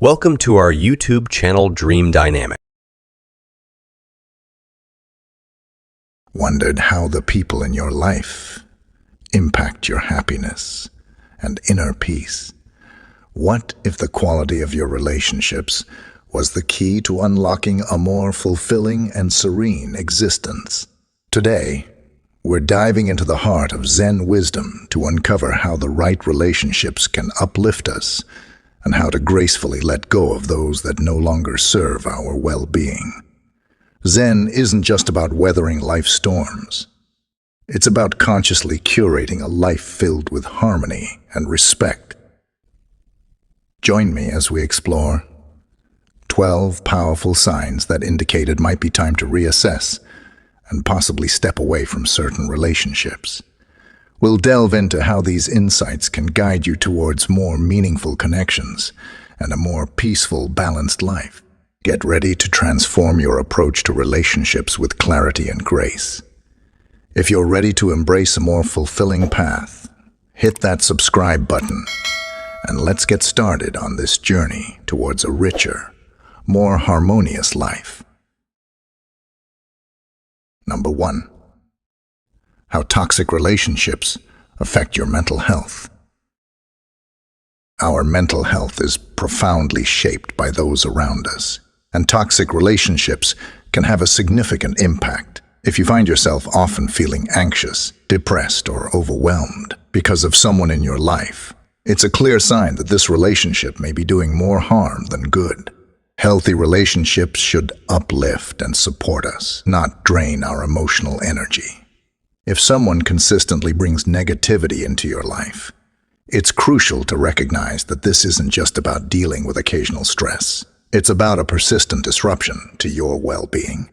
Welcome to our YouTube channel Dream Dynamic. Wondered how the people in your life impact your happiness and inner peace? What if the quality of your relationships was the key to unlocking a more fulfilling and serene existence? Today, we're diving into the heart of Zen wisdom to uncover how the right relationships can uplift us and how to gracefully let go of those that no longer serve our well-being. Zen isn't just about weathering life's storms. It's about consciously curating a life filled with harmony and respect. Join me as we explore 12 powerful signs that indicate it might be time to reassess and possibly step away from certain relationships. We'll delve into how these insights can guide you towards more meaningful connections and a more peaceful, balanced life. Get ready to transform your approach to relationships with clarity and grace. If you're ready to embrace a more fulfilling path, hit that subscribe button and let's get started on this journey towards a richer, more harmonious life. Number 1. How toxic relationships affect your mental health. Our mental health is profoundly shaped by those around us, and toxic relationships can have a significant impact. If you find yourself often feeling anxious, depressed, or overwhelmed because of someone in your life, it's a clear sign that this relationship may be doing more harm than good. Healthy relationships should uplift and support us, not drain our emotional energy. If someone consistently brings negativity into your life, it's crucial to recognize that this isn't just about dealing with occasional stress. It's about a persistent disruption to your well-being.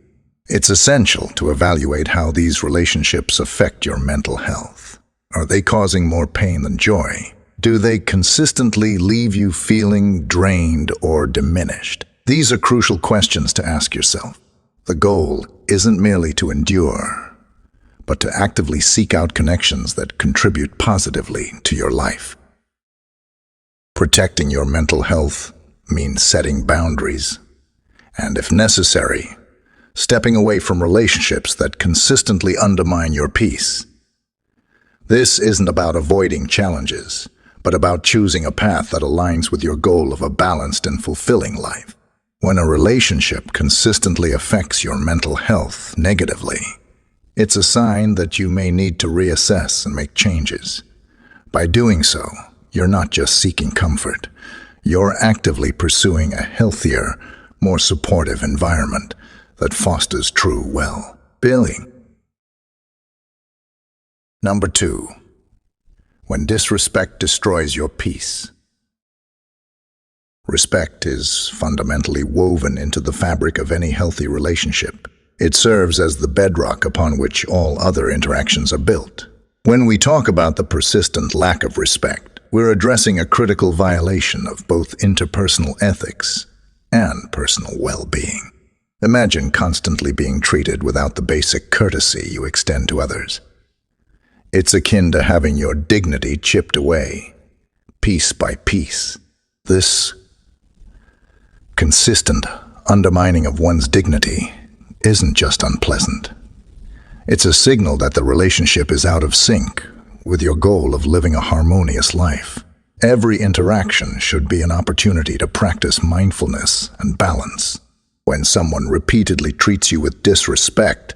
It's essential to evaluate how these relationships affect your mental health. Are they causing more pain than joy? Do they consistently leave you feeling drained or diminished? These are crucial questions to ask yourself. The goal isn't merely to endure, but to actively seek out connections that contribute positively to your life. Protecting your mental health means setting boundaries, and if necessary, stepping away from relationships that consistently undermine your peace. This isn't about avoiding challenges, but about choosing a path that aligns with your goal of a balanced and fulfilling life. When a relationship consistently affects your mental health negatively, it's a sign that you may need to reassess and make changes. By doing so, you're not just seeking comfort. You're actively pursuing a healthier, more supportive environment that fosters true well-being. Number 2. When disrespect destroys your peace. Respect is fundamentally woven into the fabric of any healthy relationship. It serves as the bedrock upon which all other interactions are built. When we talk about the persistent lack of respect, we're addressing a critical violation of both interpersonal ethics and personal well-being. Imagine constantly being treated without the basic courtesy you extend to others. It's akin to having your dignity chipped away, piece by piece. This consistent undermining of one's dignity isn't just unpleasant. It's a signal that the relationship is out of sync with your goal of living a harmonious life. Every interaction should be an opportunity to practice mindfulness and balance. When someone repeatedly treats you with disrespect,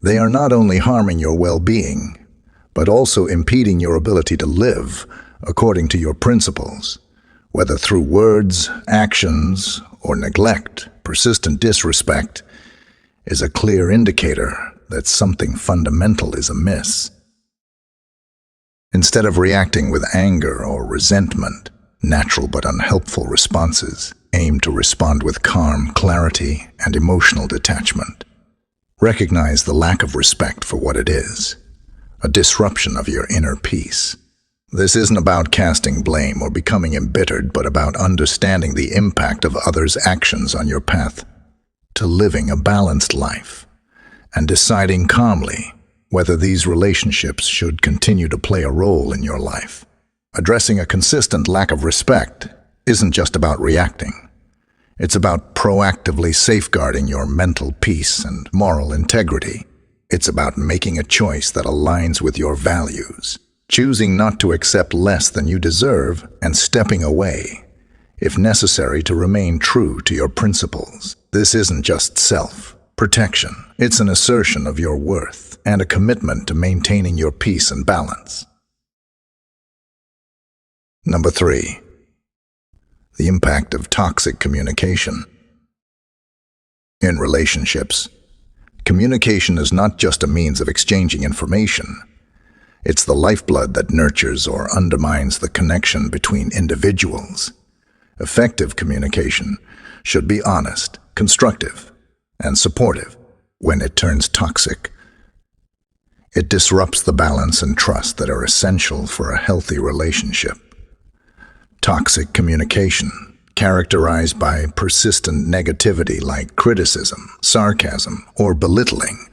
they are not only harming your well-being, but also impeding your ability to live according to your principles. Whether through words, actions, or neglect, persistent disrespect is a clear indicator that something fundamental is amiss. Instead of reacting with anger or resentment, natural but unhelpful responses aim to respond with calm, clarity, and emotional detachment. Recognize the lack of respect for what it is, a disruption of your inner peace. This isn't about casting blame or becoming embittered, but about understanding the impact of others' actions on your path to living a balanced life, and deciding calmly whether these relationships should continue to play a role in your life. Addressing a consistent lack of respect isn't just about reacting. It's about proactively safeguarding your mental peace and moral integrity. It's about making a choice that aligns with your values, choosing not to accept less than you deserve, and stepping away, if necessary, to remain true to your principles. This isn't just self-protection. It's an assertion of your worth and a commitment to maintaining your peace and balance. Number 3. The impact of toxic communication. In relationships, communication is not just a means of exchanging information. It's the lifeblood that nurtures or undermines the connection between individuals. Effective communication should be honest, constructive, and supportive. When it turns toxic, it disrupts the balance and trust that are essential for a healthy relationship. Toxic communication, characterized by persistent negativity like criticism, sarcasm, or belittling,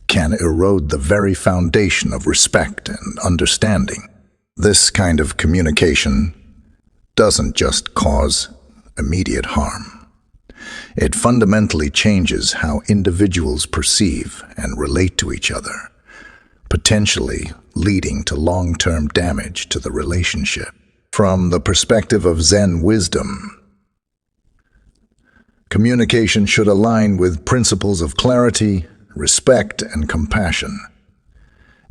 can erode the very foundation of respect and understanding. This kind of communication doesn't just cause immediate harm. It fundamentally changes how individuals perceive and relate to each other, potentially leading to long-term damage to the relationship. From the perspective of Zen wisdom, communication should align with principles of clarity, respect, and compassion.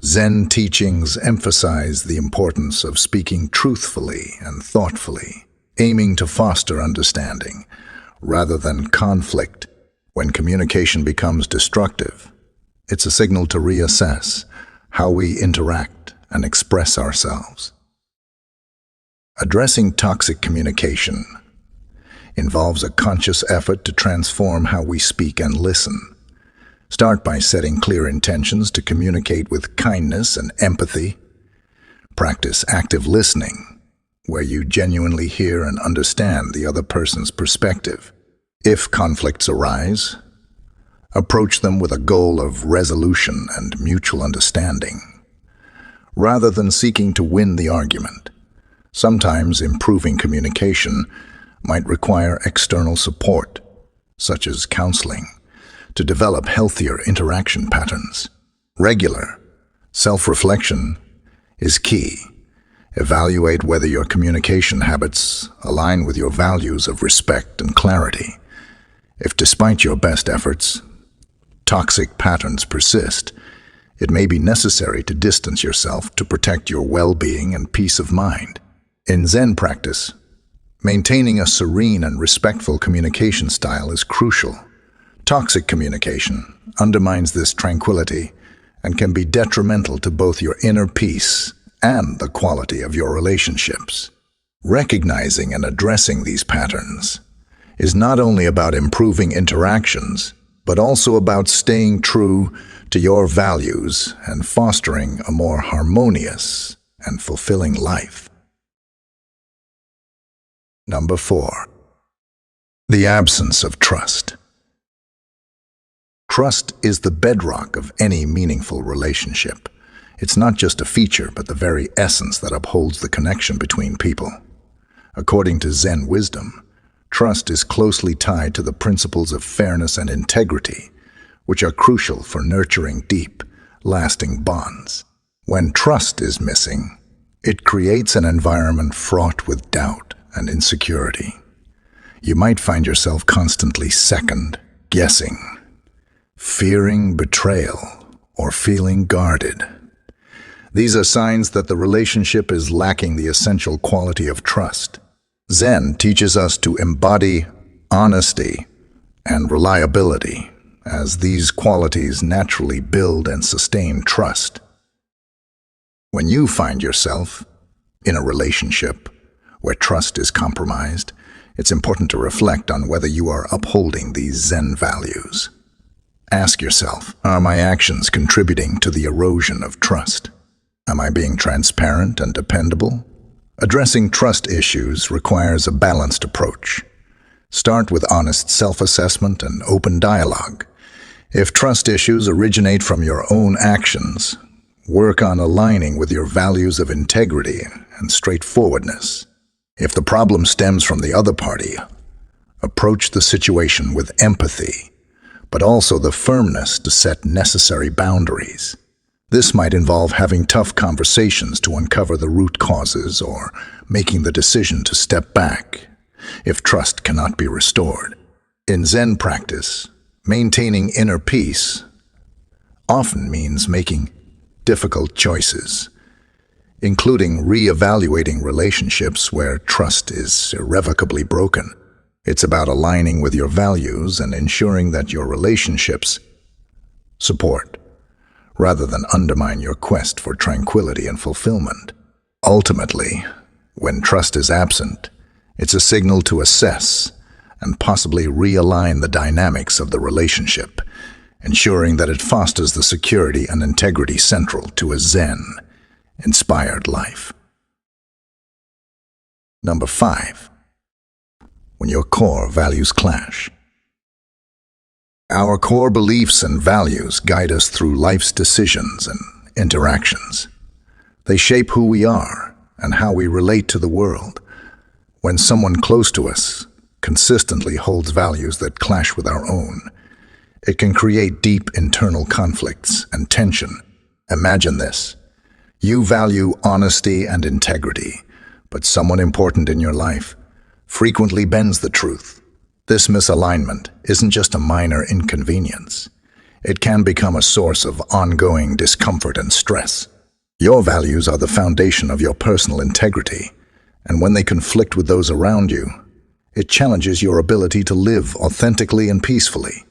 Zen teachings emphasize the importance of speaking truthfully and thoughtfully, aiming to foster understanding rather than conflict. When communication becomes destructive, it's a signal to reassess how we interact and express ourselves. Addressing toxic communication involves a conscious effort to transform how we speak and listen. Start by setting clear intentions to communicate with kindness and empathy. Practice active listening, where you genuinely hear and understand the other person's perspective. If conflicts arise, approach them with a goal of resolution and mutual understanding, rather than seeking to win the argument. Sometimes improving communication might require external support, such as counseling, to develop healthier interaction patterns. Regular self-reflection is key. Evaluate whether your communication habits align with your values of respect and clarity. If, despite your best efforts, toxic patterns persist, it may be necessary to distance yourself to protect your well-being and peace of mind. In Zen practice, maintaining a serene and respectful communication style is crucial. Toxic communication undermines this tranquility and can be detrimental to both your inner peace and the quality of your relationships. Recognizing and addressing these patterns is not only about improving interactions, but also about staying true to your values and fostering a more harmonious and fulfilling life. Number 4. The absence of trust. Trust is the bedrock of any meaningful relationship. It's not just a feature, but the very essence that upholds the connection between people. According to Zen wisdom, trust is closely tied to the principles of fairness and integrity, which are crucial for nurturing deep, lasting bonds. When trust is missing, it creates an environment fraught with doubt and insecurity. You might find yourself constantly second-guessing, fearing betrayal, or feeling guarded. These are signs that the relationship is lacking the essential quality of trust. Zen teaches us to embody honesty and reliability, as these qualities naturally build and sustain trust. When you find yourself in a relationship where trust is compromised, it's important to reflect on whether you are upholding these Zen values. Ask yourself, are my actions contributing to the erosion of trust? Am I being transparent and dependable? Addressing trust issues requires a balanced approach. Start with honest self-assessment and open dialogue. If trust issues originate from your own actions, work on aligning with your values of integrity and straightforwardness. If the problem stems from the other party, approach the situation with empathy, but also the firmness to set necessary boundaries. This might involve having tough conversations to uncover the root causes or making the decision to step back if trust cannot be restored. In Zen practice, maintaining inner peace often means making difficult choices, including re-evaluating relationships where trust is irrevocably broken. It's about aligning with your values and ensuring that your relationships support, rather than undermine your quest for tranquility and fulfillment. Ultimately, when trust is absent, it's a signal to assess and possibly realign the dynamics of the relationship, ensuring that it fosters the security and integrity central to a Zen-inspired life. Number 5. When your core values clash. Our core beliefs and values guide us through life's decisions and interactions. They shape who we are and how we relate to the world. When someone close to us consistently holds values that clash with our own, it can create deep internal conflicts and tension. Imagine this. You value honesty and integrity, but someone important in your life frequently bends the truth. This misalignment isn't just a minor inconvenience. It can become a source of ongoing discomfort and stress. Your values are the foundation of your personal integrity, and when they conflict with those around you, it challenges your ability to live authentically and peacefully.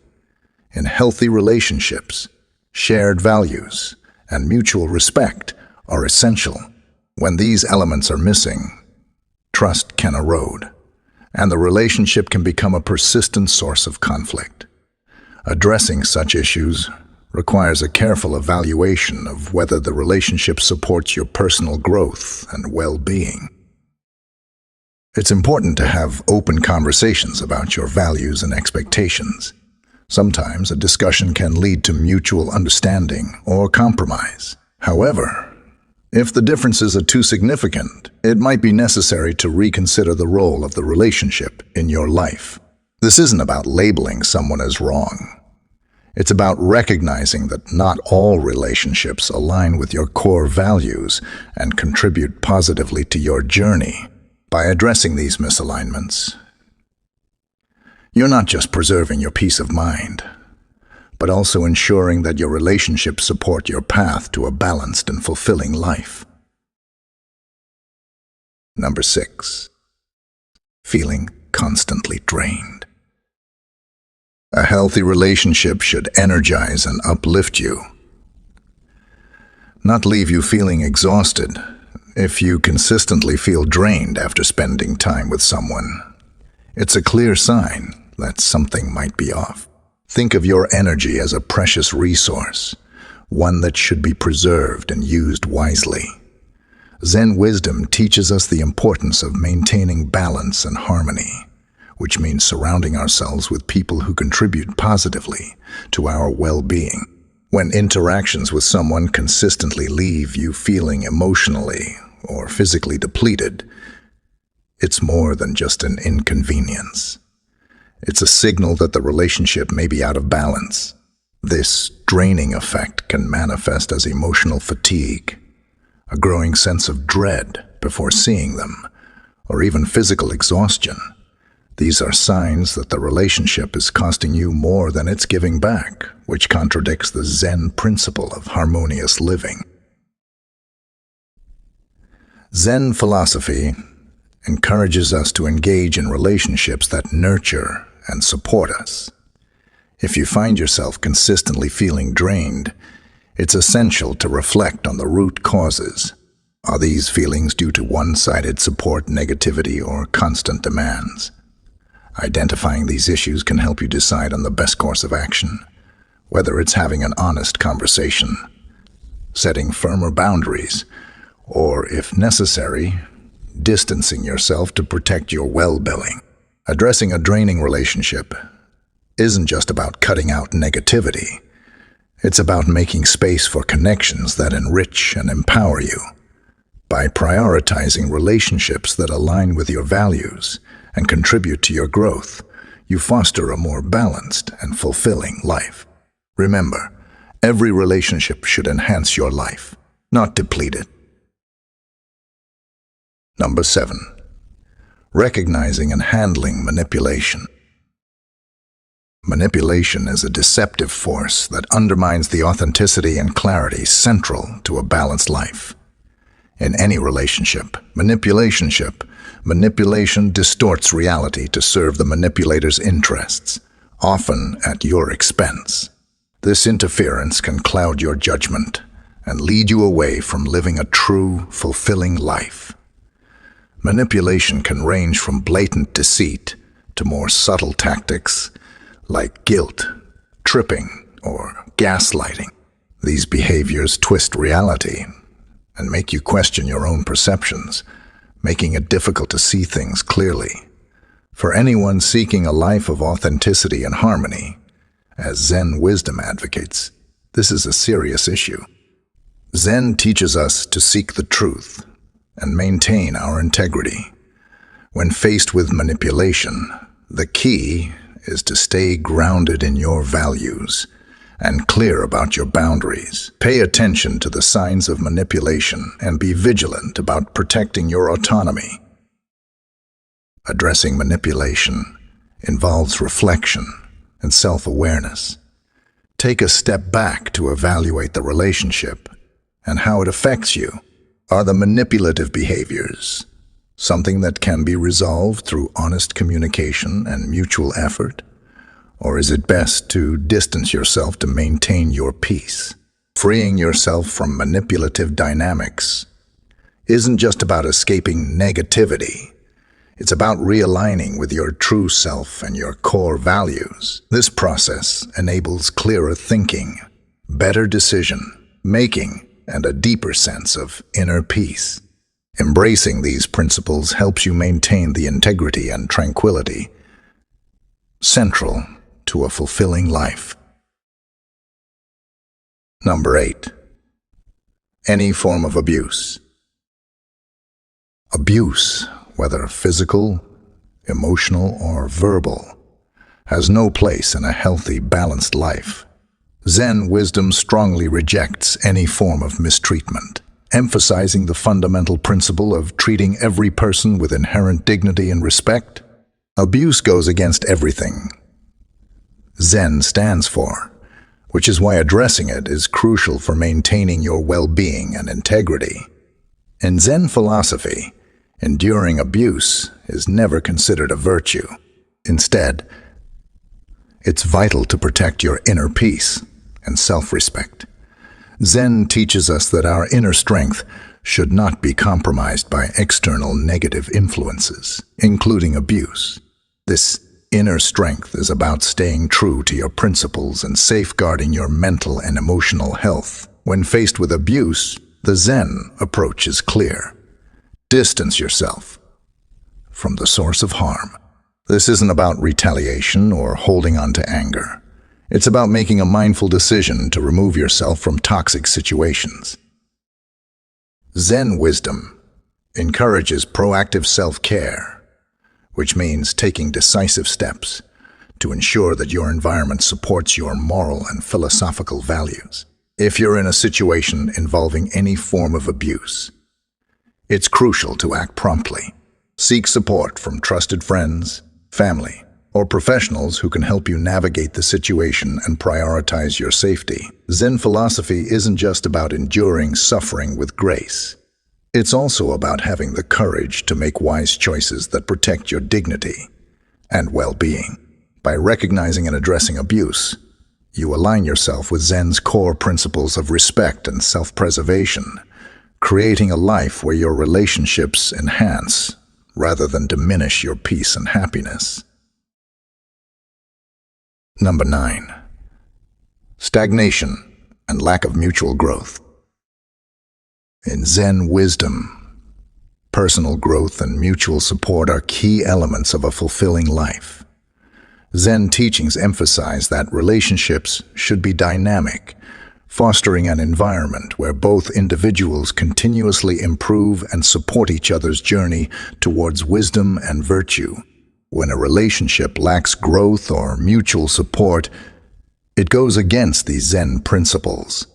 In healthy relationships, shared values and mutual respect are essential. When these elements are missing, trust can erode, and the relationship can become a persistent source of conflict. Addressing such issues requires a careful evaluation of whether the relationship supports your personal growth and well-being. It's important to have open conversations about your values and expectations. Sometimes a discussion can lead to mutual understanding or compromise. However, if the differences are too significant, it might be necessary to reconsider the role of the relationship in your life. This isn't about labeling someone as wrong. It's about recognizing that not all relationships align with your core values and contribute positively to your journey. By addressing these misalignments, you're not just preserving your peace of mind, but also ensuring that your relationships support your path to a balanced and fulfilling life. Number 6. Feeling constantly drained. A healthy relationship should energize and uplift you, not leave you feeling exhausted. If you consistently feel drained after spending time with someone, it's a clear sign that something might be off. Think of your energy as a precious resource, one that should be preserved and used wisely. Zen wisdom teaches us the importance of maintaining balance and harmony, which means surrounding ourselves with people who contribute positively to our well-being. When interactions with someone consistently leave you feeling emotionally or physically depleted, it's more than just an inconvenience. It's a signal that the relationship may be out of balance. This draining effect can manifest as emotional fatigue, a growing sense of dread before seeing them, or even physical exhaustion. These are signs that the relationship is costing you more than it's giving back, which contradicts the Zen principle of harmonious living. Zen philosophy encourages us to engage in relationships that nurture and support us. If you find yourself consistently feeling drained, it's essential to reflect on the root causes. Are these feelings due to one-sided support, negativity, or constant demands? Identifying these issues can help you decide on the best course of action, whether it's having an honest conversation, setting firmer boundaries, or, if necessary, distancing yourself to protect your well-being. Addressing a draining relationship isn't just about cutting out negativity. It's about making space for connections that enrich and empower you. By prioritizing relationships that align with your values and contribute to your growth, you foster a more balanced and fulfilling life. Remember, every relationship should enhance your life, not deplete it. Number 7. Recognizing and handling manipulation. Manipulation is a deceptive force that undermines the authenticity and clarity central to a balanced life. In any relationship, manipulation distorts reality to serve the manipulator's interests, often at your expense. This interference can cloud your judgment and lead you away from living a true, fulfilling life. Manipulation can range from blatant deceit to more subtle tactics like guilt, tripping, or gaslighting. These behaviors twist reality and make you question your own perceptions, making it difficult to see things clearly. For anyone seeking a life of authenticity and harmony, as Zen wisdom advocates, this is a serious issue. Zen teaches us to seek the truth and maintain our integrity. When faced with manipulation, the key is to stay grounded in your values and clear about your boundaries. Pay attention to the signs of manipulation and be vigilant about protecting your autonomy. Addressing manipulation involves reflection and self-awareness. Take a step back to evaluate the relationship and how it affects you. Are the manipulative behaviors something that can be resolved through honest communication and mutual effort? Or is it best to distance yourself to maintain your peace? Freeing yourself from manipulative dynamics isn't just about escaping negativity. It's about realigning with your true self and your core values. This process enables clearer thinking, better decision-making, and a deeper sense of inner peace. Embracing these principles helps you maintain the integrity and tranquility central to a fulfilling life. Number 8. Any form of abuse. Abuse, whether physical, emotional, or verbal, has no place in a healthy, balanced life. Zen wisdom strongly rejects any form of mistreatment, emphasizing the fundamental principle of treating every person with inherent dignity and respect. Abuse goes against everything Zen stands for, which is why addressing it is crucial for maintaining your well-being and integrity. In Zen philosophy, enduring abuse is never considered a virtue. Instead, it's vital to protect your inner peace and self-respect. Zen teaches us that our inner strength should not be compromised by external negative influences, including abuse. This inner strength is about staying true to your principles and safeguarding your mental and emotional health. When faced with abuse, the Zen approach is clear. Distance yourself from the source of harm. This isn't about retaliation or holding on to anger. It's about making a mindful decision to remove yourself from toxic situations. Zen wisdom encourages proactive self-care, which means taking decisive steps to ensure that your environment supports your moral and philosophical values. If you're in a situation involving any form of abuse, it's crucial to act promptly. Seek support from trusted friends, family, or professionals who can help you navigate the situation and prioritize your safety. Zen philosophy isn't just about enduring suffering with grace. It's also about having the courage to make wise choices that protect your dignity and well-being. By recognizing and addressing abuse, you align yourself with Zen's core principles of respect and self-preservation, creating a life where your relationships enhance rather than diminish your peace and happiness. Number 9. Stagnation and lack of mutual growth. In Zen wisdom, personal growth and mutual support are key elements of a fulfilling life. Zen teachings emphasize that relationships should be dynamic, fostering an environment where both individuals continuously improve and support each other's journey towards wisdom and virtue. When a relationship lacks growth or mutual support, it goes against these Zen principles.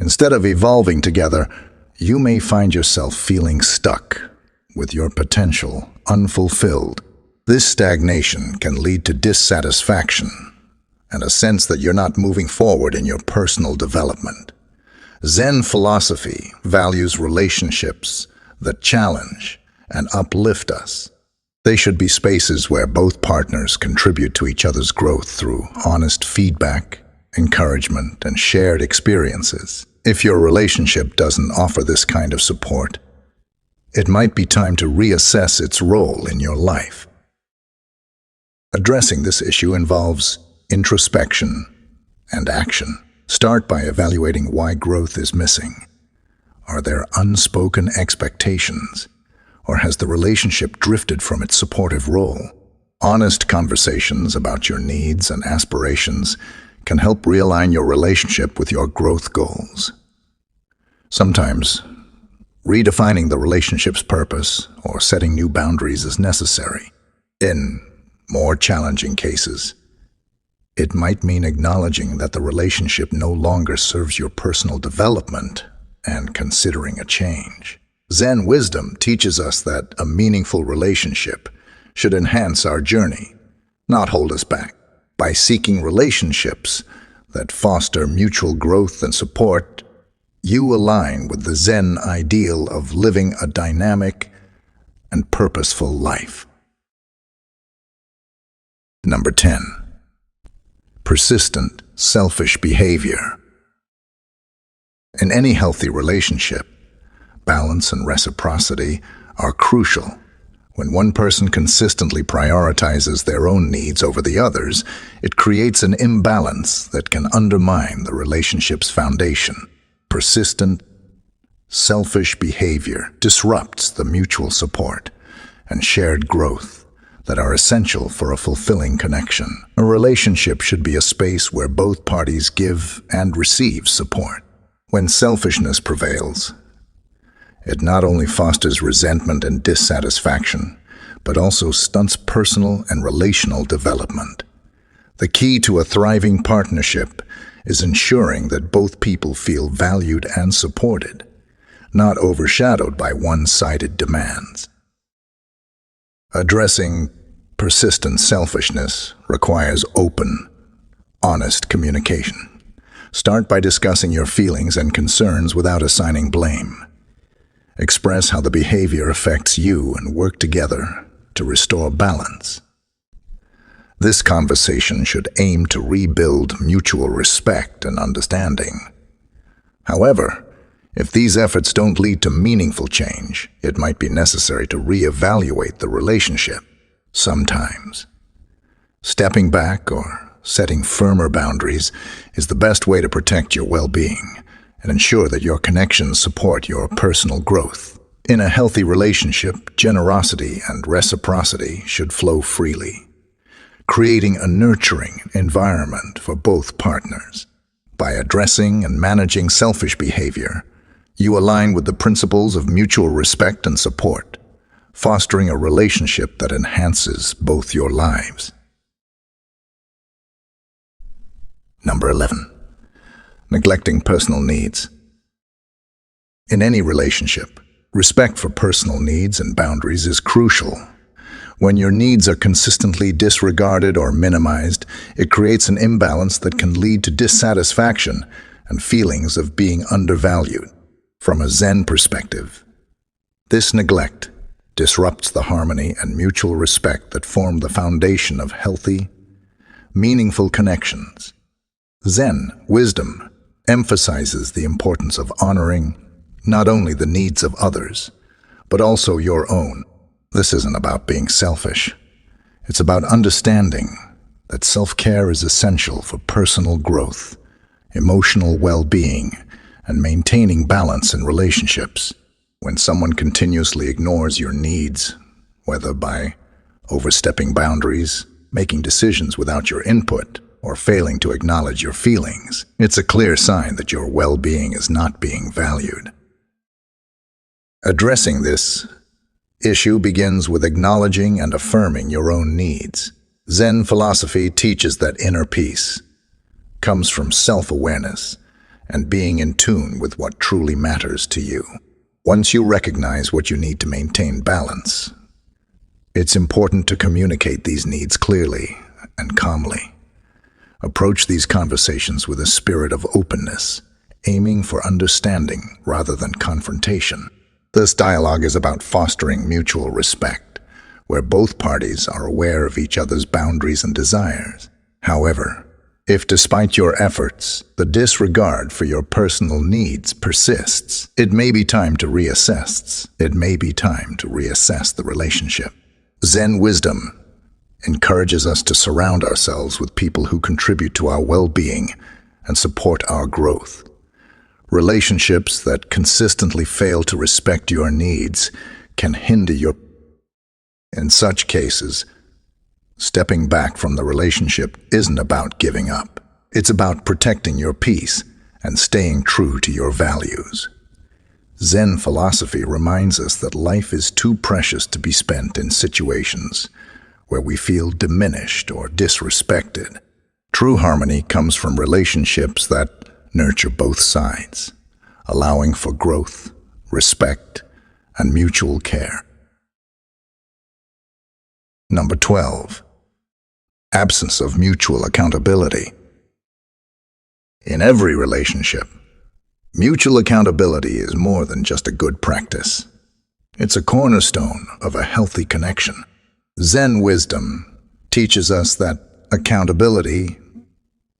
Instead of evolving together, you may find yourself feeling stuck, with your potential unfulfilled. This stagnation can lead to dissatisfaction and a sense that you're not moving forward in your personal development. Zen philosophy values relationships that challenge and uplift us. They should be spaces where both partners contribute to each other's growth through honest feedback, encouragement, and shared experiences. If your relationship doesn't offer this kind of support, it might be time to reassess its role in your life. Addressing this issue involves introspection and action. Start by evaluating why growth is missing. Are there unspoken expectations, or has the relationship drifted from its supportive role? Honest conversations about your needs and aspirations can help realign your relationship with your growth goals. Sometimes, redefining the relationship's purpose or setting new boundaries is necessary. In more challenging cases, it might mean acknowledging that the relationship no longer serves your personal development and considering a change. Zen wisdom teaches us that a meaningful relationship should enhance our journey, not hold us back. By seeking relationships that foster mutual growth and support, you align with the Zen ideal of living a dynamic and purposeful life. Number 10. Persistent, selfish behavior. In any healthy relationship, balance and reciprocity are crucial. When one person consistently prioritizes their own needs over the others, it creates an imbalance that can undermine the relationship's foundation. Persistent, selfish behavior disrupts the mutual support and shared growth that are essential for a fulfilling connection. A relationship should be a space where both parties give and receive support. When selfishness prevails, it not only fosters resentment and dissatisfaction, but also stunts personal and relational development. The key to a thriving partnership is ensuring that both people feel valued and supported, not overshadowed by one-sided demands. Addressing persistent selfishness requires open, honest communication. Start by discussing your feelings and concerns without assigning blame. Express how the behavior affects you and work together to restore balance. This conversation should aim to rebuild mutual respect and understanding. However, if these efforts don't lead to meaningful change, it might be necessary to reevaluate the relationship. Sometimes, stepping back or setting firmer boundaries is the best way to protect your well-being and ensure that your connections support your personal growth. In a healthy relationship, generosity and reciprocity should flow freely, creating a nurturing environment for both partners. By addressing and managing selfish behavior, you align with the principles of mutual respect and support, fostering a relationship that enhances both your lives. Number 11. Neglecting personal needs. In any relationship, respect for personal needs and boundaries is crucial. When your needs are consistently disregarded or minimized, it creates an imbalance that can lead to dissatisfaction and feelings of being undervalued. From a Zen perspective, this neglect disrupts the harmony and mutual respect that form the foundation of healthy, meaningful connections. Zen wisdom emphasizes the importance of honoring not only the needs of others, but also your own. This isn't about being selfish. It's about understanding that self-care is essential for personal growth, emotional well-being, and maintaining balance in relationships. When someone continuously ignores your needs, whether by overstepping boundaries, making decisions without your input, or failing to acknowledge your feelings. It's a clear sign that your well-being is not being valued. Addressing this issue begins with acknowledging and affirming your own needs. Zen philosophy teaches that inner peace comes from self-awareness and being in tune with what truly matters to you. Once you recognize what you need to maintain balance, it's important to communicate these needs clearly and calmly. Approach these conversations with a spirit of openness, aiming for understanding rather than confrontation. This dialogue is about fostering mutual respect, where both parties are aware of each other's boundaries and desires. However, if despite your efforts, the disregard for your personal needs persists, it may be time to reassess. The relationship. Zen wisdom encourages us to surround ourselves with people who contribute to our well-being and support our growth. Relationships that consistently fail to respect your needs can hinder your. In such cases, stepping back from the relationship isn't about giving up. It's about protecting your peace and staying true to your values. Zen philosophy reminds us that life is too precious to be spent in situations where we feel diminished or disrespected. True harmony comes from relationships that nurture both sides, allowing for growth, respect, and mutual care. Number 12. Absence of mutual accountability. In every relationship, mutual accountability is more than just a good practice. It's a cornerstone of a healthy connection. Zen wisdom teaches us that accountability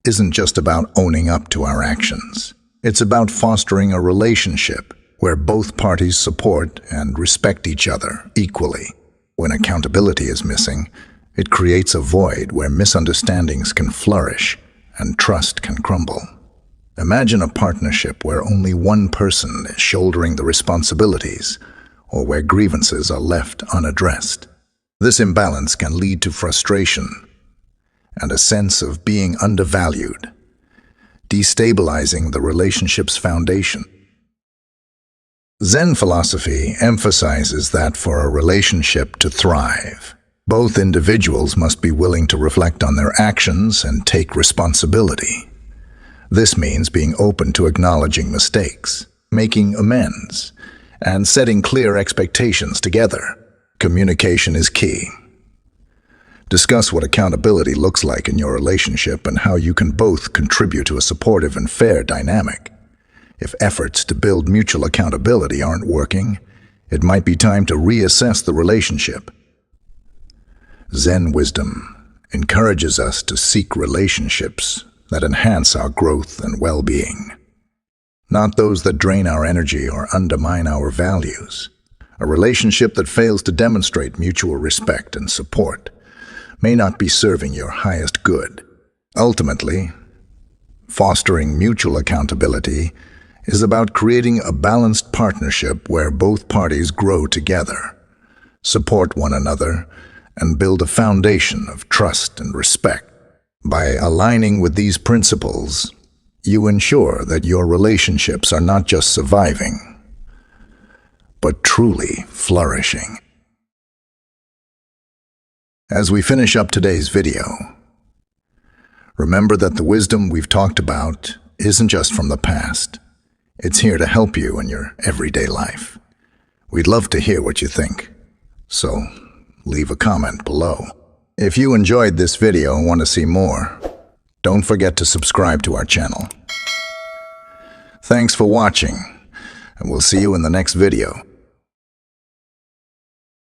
isn't just about owning up to our actions. It's about fostering a relationship where both parties support and respect each other equally. When accountability is missing, it creates a void where misunderstandings can flourish and trust can crumble. Imagine a partnership where only one person is shouldering the responsibilities, or where grievances are left unaddressed. This imbalance can lead to frustration and a sense of being undervalued, destabilizing the relationship's foundation. Zen philosophy emphasizes that for a relationship to thrive, both individuals must be willing to reflect on their actions and take responsibility. This means being open to acknowledging mistakes, making amends, and setting clear expectations together. Communication is key. Discuss what accountability looks like in your relationship and how you can both contribute to a supportive and fair dynamic. If efforts to build mutual accountability aren't working, it might be time to reassess the relationship. Zen wisdom encourages us to seek relationships that enhance our growth and well-being, not those that drain our energy or undermine our values. A relationship that fails to demonstrate mutual respect and support may not be serving your highest good. Ultimately, fostering mutual accountability is about creating a balanced partnership where both parties grow together, support one another, and build a foundation of trust and respect. By aligning with these principles, you ensure that your relationships are not just surviving, but truly flourishing. As we finish up today's video, remember that the wisdom we've talked about isn't just from the past. It's here to help you in your everyday life. We'd love to hear what you think, so leave a comment below. If you enjoyed this video and want to see more, don't forget to subscribe to our channel. Thanks for watching, and we'll see you in the next video.